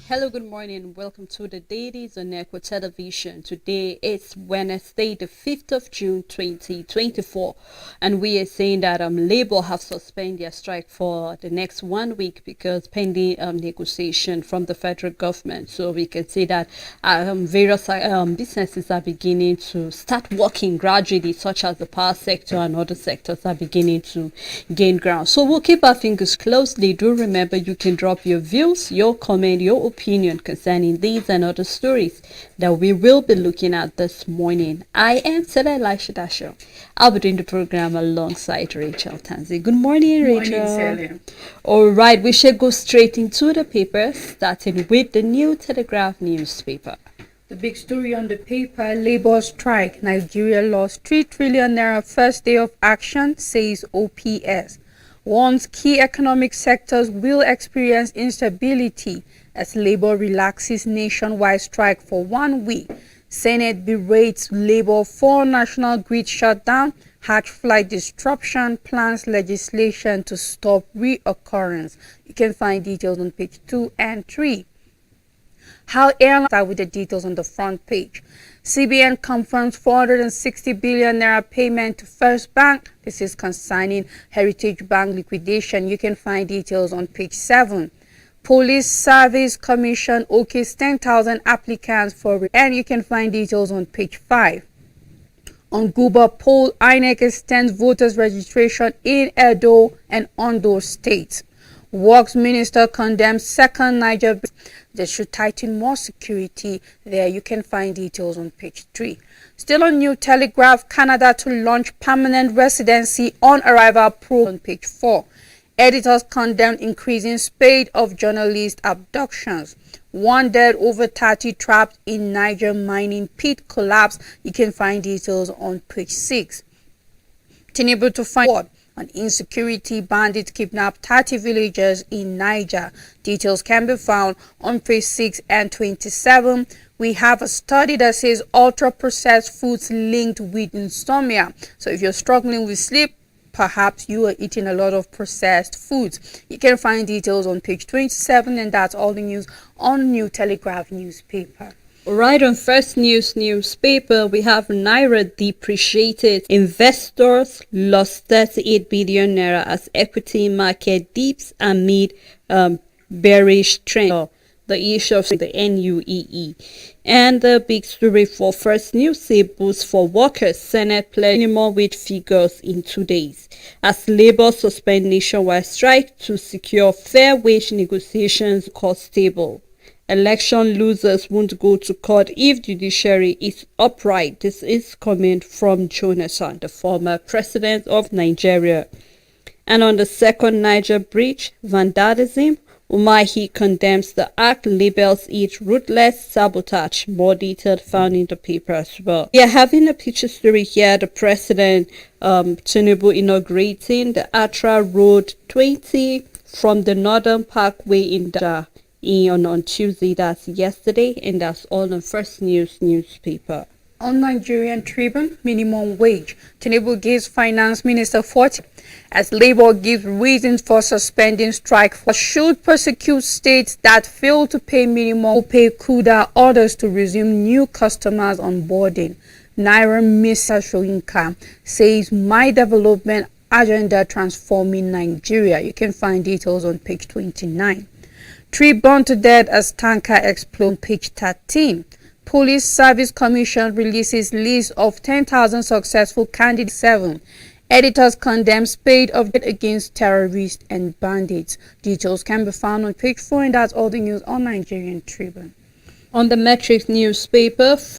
Hello, good morning. Welcome to the Dailies on Echo Television. Today is Wednesday, the 5th of June, 2024. And we are saying that Labour have suspended their strike for the next 1 week because pending negotiation from the federal government. So we can see that various businesses are beginning to start working gradually, such as the power sector and other sectors are beginning to gain ground. So we'll keep our fingers closely. Do remember you can drop your views, your comment, your opinion concerning these and other stories that we will be looking at this morning. I am Stella Elisha Dasho. I'll be doing the program alongside Rachel Tanzi. Good morning, Rachel. Morning, Celia. All right, we shall go straight into the paper, starting with the New Telegraph newspaper. The big story on the paper: Labour strike. Nigeria lost 3 trillion naira first day of action, says OPS. Warns key economic sectors will experience instability as Labour relaxes nationwide strike for 1 week. Senate berates Labour for national grid shutdown. Hatch flight disruption, plans legislation to stop reoccurrence. You can find details on page 2 and 3. How airlines are with the details on the front page. CBN confirms 460 billion naira payment to First Bank. This is concerning Heritage Bank liquidation. You can find details on page 7. Police Service Commission okays 10,000 applicants for, and you can find details on page 5. On Guba poll, INEC extends voters registration in Edo and Ondo states. Works Minister condemns second Niger. They should tighten more security there. You can find details on page 3. Still on New Telegraph, Canada to launch permanent residency on arrival program on page 4. Editors condemn increasing spate of journalist abductions. 1 dead, over 30 trapped in Niger mining pit collapse. You can find details on page 6. Tinubu to find out on insecurity, bandits kidnap 30 villagers in Niger. Details can be found on page 6 and 27. We have a study that says ultra-processed foods linked with insomnia. So if you're struggling with sleep, perhaps you are eating a lot of processed foods. You can find details on page 27, and that's all the news on New Telegraph newspaper. Right, on First News newspaper, we have Naira depreciated. Investors lost 38 billion naira as equity market dips amid bearish trend. The issue of the NUEE. And the big story for First News: say boost for workers. Senate pledge minimum wage figures in 2 days as Labour suspend nationwide strike to secure fair wage negotiations cost stable. Election losers won't go to court if judiciary is upright. This is coming from Jonathan, the former president of Nigeria. And on the second Niger bridge vandalism, Umahi condemns the act, labels it ruthless sabotage. More detail found in the paper as well. We are having a picture story here. The president, Tinubu, inaugurating the Atra Road 20 from the Northern Parkway in on Tuesday. That's yesterday, and that's all on First News newspaper. On Nigerian Tribune, minimum wage. Tinubu gives finance minister 40 as Labour gives reasons for suspending strike. Should prosecute states that fail to pay minimum pay CUDA orders to resume new customers onboarding. Naira Mr. Shoyinka says my development agenda transforming Nigeria. You can find details on page 29. 3 burned to death as tanker explodes, page 13. Police Service Commission releases list of 10,000 successful candidates. 7. Editors condemn spate of death against terrorists and bandits. Details can be found on page 4, and that's all the news on Nigerian Tribune. On the Metrics newspaper,